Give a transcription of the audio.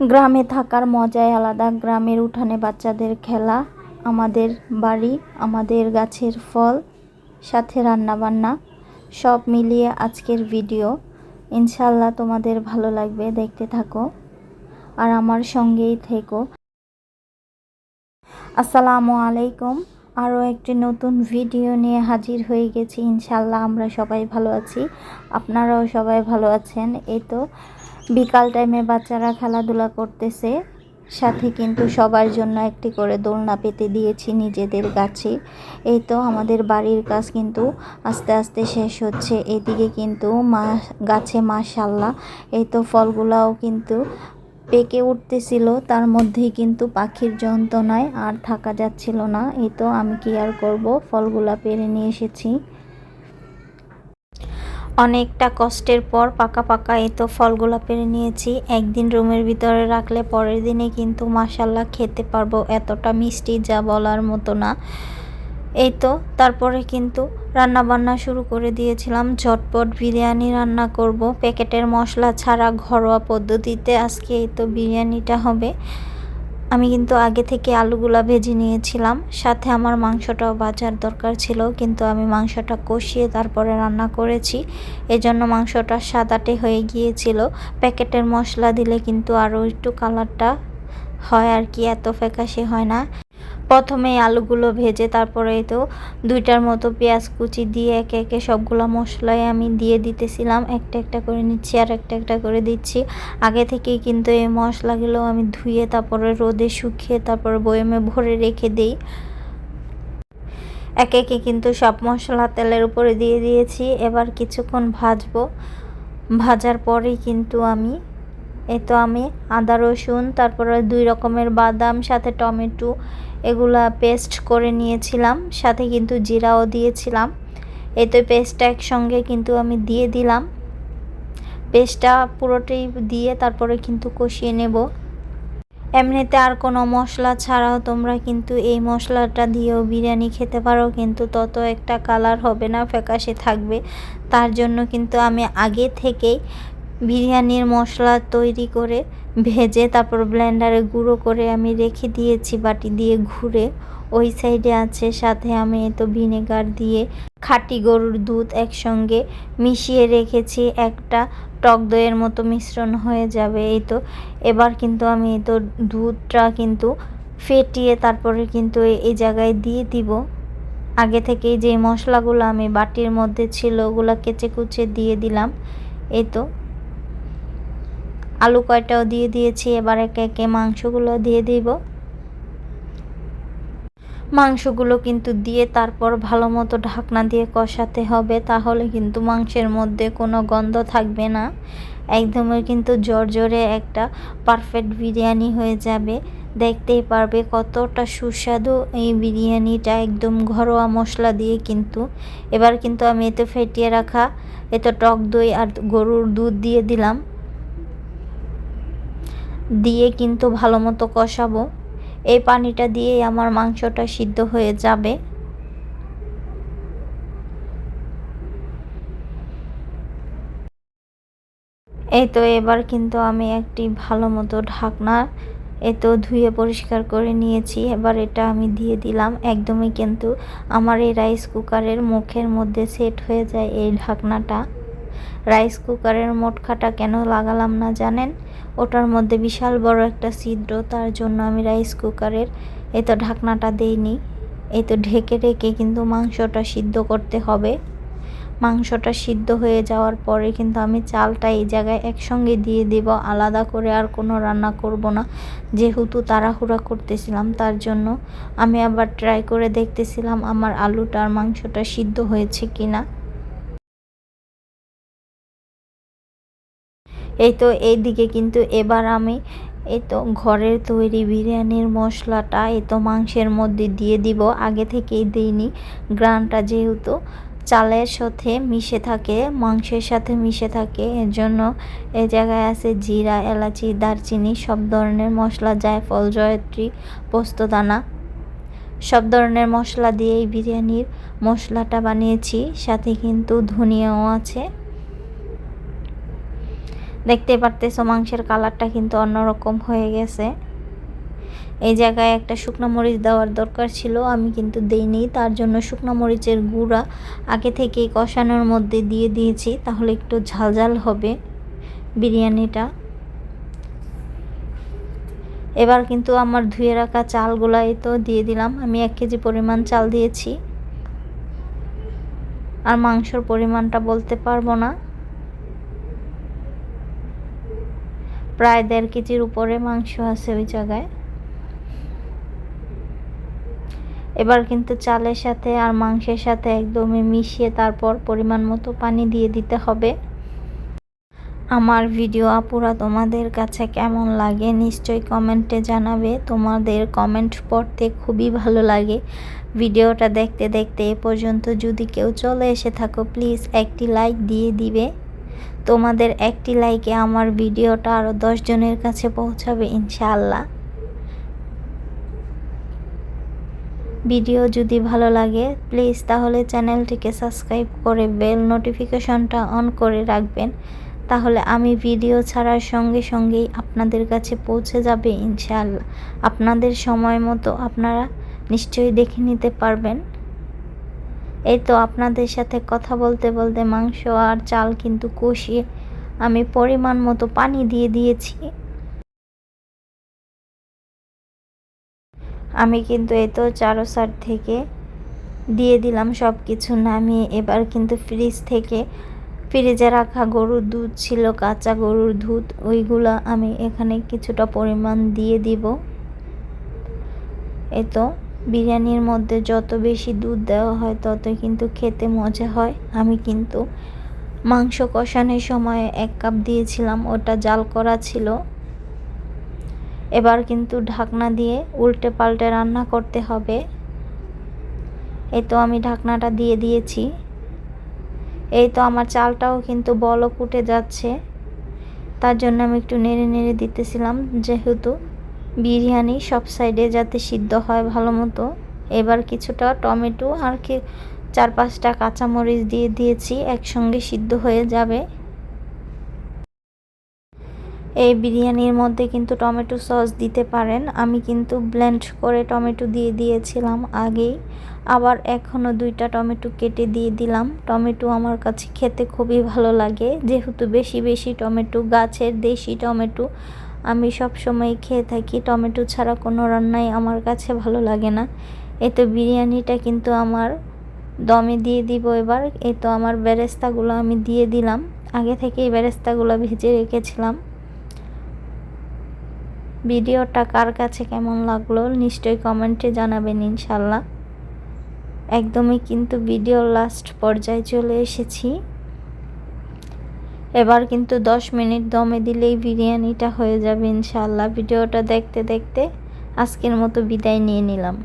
গ্রামে থাকার মজাই আলাদা। গ্রামের উঠানে বাচ্চাদের খেলা, আমাদের বাড়ি, আমাদের গাছের ফল, সাথে রান্নাবান্না সব মিলিয়ে আজকের ভিডিও। ইনশাল্লাহ তোমাদের ভালো লাগবে, দেখতে থাকো আর আমার সঙ্গেই থেকো। আসসালামু আলাইকুম। আরও একটি নতুন ভিডিও নিয়ে হাজির হয়ে গেছি। ইনশাল্লাহ আমরা সবাই ভালো আছি, আপনারাও সবাই ভালো আছেন। এই তো বিকাল টাইমে বাচ্চারা খেলাধুলা করতেছে, সাথে কিন্তু সবার জন্য একটি করে দোলনা পেতে দিয়েছি নিজেদের গাছে। এই তো আমাদের বাড়ির কাজ কিন্তু আস্তে আস্তে শেষ হচ্ছে। এদিকে কিন্তু গাছে মাশাআল্লাহ এই তো ফলগুলাও কিন্তু পেকে উঠতেছিল, তার মধ্যেই কিন্তু পাখির যন্ত্রণায় আর থাকা যাচ্ছিল না। এই তো আমি কি আর করব, ফলগুলা পেরে নিয়ে এসেছি। অনেকটা কষ্টের পর পাকা পাকা এই তো ফলগুলা পেরে নিয়েছি। একদিন রুমের ভিতরে রাখলে পরের দিনে কিন্তু মাশাল্লাহ খেতে পারবো, এতটা মিষ্টি যা বলার মতো না। এই তো তারপরে কিন্তু রান্না বান্না শুরু করে দিয়েছিলাম। ঝটপট বিরিয়ানি রান্না করব, প্যাকেটের মশলা ছাড়া ঘরোয়া পদ্ধতিতে আজকে এই তো বিরিয়ানিটা হবে। আমি কিন্তু আগে থেকে আলুগুলা ভেজে নিয়েছিলাম, সাথে আমার মাংসটাও বাজার দরকার ছিল, কিন্তু আমি মাংসটা কষিয়ে তারপরে রান্না করেছি। এজন্য মাংসটা সাদাটে হয়ে গিয়েছিল। প্যাকেটের মশলা দিলে কিন্তু আরও একটু কালারটা হয় আর কি, এত ফ্যাকাশে হয় না। প্রথমে আলুগুলো ভেজে তারপরে তো 2টার মতো পেঁয়াজ কুচি দিয়ে একে একে সবগুলো মশলাই আমি দিয়ে দিতেছিলাম। একটা একটা করে নিচ্ছি আর একটা একটা করে দিচ্ছি। আগে থেকেই কিন্তু এই মশলাগুলো আমি ধুয়ে তারপরে রোদে শুকিয়ে তারপরে বয়ামে ভরে রেখে দিই। একে একে কিন্তু সব মশলা তেলের উপরে দিয়ে দিয়েছি। এবার কিছুক্ষণ ভাজবো। ভাজার পরেই কিন্তু আমি আদা রসুন, তারপরে 2 রকমের বাদাম, সাথে টমেটো এগুলা পেস্ট করে নিয়েছিলাম, সাথে কিন্তু জিরাও দিয়েছিলাম। এই তো পেস্টটা একসঙ্গে কিন্তু আমি দিয়ে দিলাম। পেস্টটা পুরোটাই দিয়ে তারপরে কিন্তু কষিয়ে নেব। এমনিতে আর কোনো মশলা ছাড়াও তোমরা কিন্তু এই মশলাটা দিয়েও বিরিয়ানি খেতে পারো, কিন্তু তত একটা কালার হবে না, ফ্যাকাশে থাকবে। তার জন্য কিন্তু আমি আগে থেকেই বিরিয়ানির মশলা তৈরি করে ভেজে তারপর ব্লেন্ডারে গুঁড়ো করে আমি রেখে দিয়েছি বাটি দিয়ে ঘুরে। ওই সাইডে আছে, সাথে আমি তো ভিনেগার দিয়ে খাঁটি গরুর দুধ একসঙ্গে মিশিয়ে রেখেছি, একটা টক দইয়ের মতো মিশ্রণ হয়ে যাবে। এই তো এবার কিন্তু আমি তো দুধটা কিন্তু ফেটিয়ে তারপরে কিন্তু এই জায়গায় দিয়ে দিব। আগে থেকেই যে মশলাগুলো আমি বাটির মধ্যে ছিল ওগুলো কেচে কুচে দিয়ে দিলাম। এই তো আলু কয়টাও দিয়ে দিয়েছি। এবার একে একে মাংসগুলো দিয়ে দিব। মাংসগুলো কিন্তু দিয়ে তারপর ভালো মতো ঢাকনা দিয়ে কষাতে হবে, তাহলে কিন্তু মাংসের মধ্যে কোনো গন্ধ থাকবে না। একদমই কিন্তু জোরে একটা পারফেক্ট বিরিয়ানি হয়ে যাবে। দেখতেই পারবে কতটা সুস্বাদু এই বিরিয়ানিটা, একদম ঘরোয়া মশলা দিয়ে কিন্তু। এবার কিন্তু আমি এতে ফেটিয়ে রাখা টক দই আর গরুর দুধ দিয়ে দিলাম, দিয়ে কিন্তু ভালো মতো কষাবো। এই পানিটা দিয়েই আমার মাংসটা সিদ্ধ হয়ে যাবে। এই তো এবার কিন্তু আমি একটি ভালো মতো ঢাকনা ধুয়ে পরিষ্কার করে নিয়েছি। এবার এটা আমি দিয়ে দিলাম। একদমই কিন্তু আমার এই রাইস কুকারের মুখের মধ্যে সেট হয়ে যায় এই ঢাকনাটা। রাইস কুকারের মোটকাটা কেন লাগালাম না জানেন? ওটার মধ্যে বিশাল বড় একটা ছিদ্র, তার জন্য আমি রাইস কুকারের ঢাকনাটা দেইনি। ঢেকে ঢেকে কিন্তু মাংসটা সিদ্ধ করতে হবে। মাংসটা সিদ্ধ হয়ে যাওয়ার পরে কিন্তু আমি চালটা এই জায়গায় একসঙ্গে দিয়ে দেব, আলাদা করে আর কোনো রান্না করব না। যেহেতু তাড়াহুড়া করতেছিলাম তার জন্য আমি আবার ট্রাই করে দেখতেছিলাম আমার আলুটা আর মাংসটা সিদ্ধ হয়েছে কিনা। এইদিকে কিন্তু এবার আমি ঘরের তৈরি বিরিয়ানির মশলাটা মাংসের মধ্যে দিয়ে দিব। আগে থেকেই দিইনি, গ্রানটা যেহেতু চালের সাথে মিশে থাকে, মাংসের সাথে মিশে থাকে, এর জন্য এই জায়গায় আছে জিরা, এলাচি, দারচিনি, সব ধরনের মশলা, জায়ফল, জয়ত্রী, পোস্তদানা, সব ধরনের মশলা দিয়ে এই বিরিয়ানির মশলাটা বানিয়েছি। সাথে কিন্তু ধনিয়াও আছে। দেখতে পারতেছো মাংসের কালারটা কিন্তু অন্যরকম হয়ে গেছে। এই জায়গায় একটা শুকনো মরিচ দেওয়ার দরকার ছিল, আমি কিন্তু দেইনি। তার জন্য শুকনো মরিচের গুঁড়া আগে থেকেই কষানোর মধ্যে দিয়ে দিয়েছি, তাহলে একটু ঝালঝাল হবে বিরিয়ানিটা। এবার কিন্তু আমার ধুয়ে রাখা চালগুলাই তো দিয়ে দিলাম। আমি 1 কেজি পরিমাণ চাল দিয়েছি, আর মাংসর পরিমাণটা বলতে পারবো না, প্রায় 1.5 কেজির উপরে মাংস আছে ওই জায়গায়। এবার কিন্তু চালের সাথে আর মাংসের সাথে একদমই মিশিয়ে তারপর পরিমাণ মতো পানি দিয়ে দিতে হবে। আমার ভিডিও আপুরা তোমাদের কাছে কেমন লাগে নিশ্চয়ই কমেন্টে জানাবে। তোমাদের কমেন্ট পড়তে খুবই ভালো লাগে। ভিডিওটা দেখতে দেখতে এ পর্যন্ত যদি কেউ চলে এসে থাকো, প্লিজ একটি লাইক দিয়ে দিবে। তোমাদের একটি লাইকে আমার ভিডিওটা আরও 10 জনের কাছে পৌঁছাবে ইনশাআল্লাহ। ভিডিও যদি ভালো লাগে প্লিজ তাহলে চ্যানেলটিকে সাবস্ক্রাইব করে বেল নোটিফিকেশনটা অন করে রাখবেন, তাহলে আমি ভিডিও ছাড়ার সঙ্গে সঙ্গেই আপনাদের কাছে পৌঁছে যাবে ইনশাআল্লাহ। আপনাদের সময় মতো আপনারা নিশ্চয়ই দেখে নিতে পারবেন। এই তো আপনাদের সাথে কথা বলতে বলতে মাংস আর চাল কিন্তু কষিয়ে আমি পরিমাণ মতো পানি দিয়ে দিয়েছি। আমি কিন্তু এই তো চারো সাইড থেকে দিয়ে দিলাম সব কিছু নামিয়ে। এবার কিন্তু ফ্রিজে রাখা গরুর দুধ ছিল, কাঁচা গরুর দুধ, ওইগুলা আমি এখানে কিছুটা পরিমাণ দিয়ে দিব। এই তো বিরিয়ানির মধ্যে যত বেশি দুধ দেওয়া হয় ততই কিন্তু খেতে মজা হয়। আমি কিন্তু মাংস কষানোর সময় 1 কাপ দিয়েছিলাম, ওটা জাল করা ছিল। এবার কিন্তু ঢাকনা দিয়ে উল্টে পাল্টে রান্না করতে হবে। এই তো আমি ঢাকনাটা দিয়ে দিয়েছি। এই তো আমার চালটাও কিন্তু বলক উঠে যাচ্ছে, তার জন্য আমি একটু নেড়ে নেড়ে দিতেছিলাম, যেহেতু বিরিয়ানি সব সাইডে যাতে সিদ্ধ হয় ভালো মতো। এবার কিছুটা টমেটো আর 4-5টা কাঁচামরিচ দিয়ে দিয়েছি, একসঙ্গে সিদ্ধ হয়ে যাবে। এই বিরিয়ানির মধ্যে কিন্তু টমেটো সস দিতে পারেন, আমি কিন্তু ব্লেন্ড করে টমেটো দিয়ে দিয়েছিলাম আগেই, আবার এখনও 2টা টমেটো কেটে দিয়ে দিলাম। টমেটো আমার কাছে খেতে খুবই ভালো লাগে, যেহেতু বেশি বেশি টমেটো, গাছের দেশি টমেটো আমি সব সময় খেয়ে থাকি। টমেটো ছাড়া কোনো রান্নাই আমার কাছে ভালো লাগে না। এই তো বিরিয়ানিটা কিন্তু আমার দমে দিয়ে দিব এবার। এই তো আমার বেরেস্তাগুলো আমি দিয়ে দিলাম, আগে থেকেই বেরেস্তাগুলো ভেজে রেখেছিলাম। ভিডিওটা কার কাছে কেমন লাগলো নিশ্চয়ই কমেন্টে জানাবেন ইনশাল্লাহ। একদমই কিন্তু ভিডিওর লাস্ট পর্যায়ে চলে এসেছি। এবার কিন্তু 10 মিনিট দমে দিলেই বিরিয়ানিটা হয়ে যাবে ইনশাল্লাহ। ভিডিওটা দেখতে দেখতে আজকের মতো বিদায় নিয়ে নিলাম।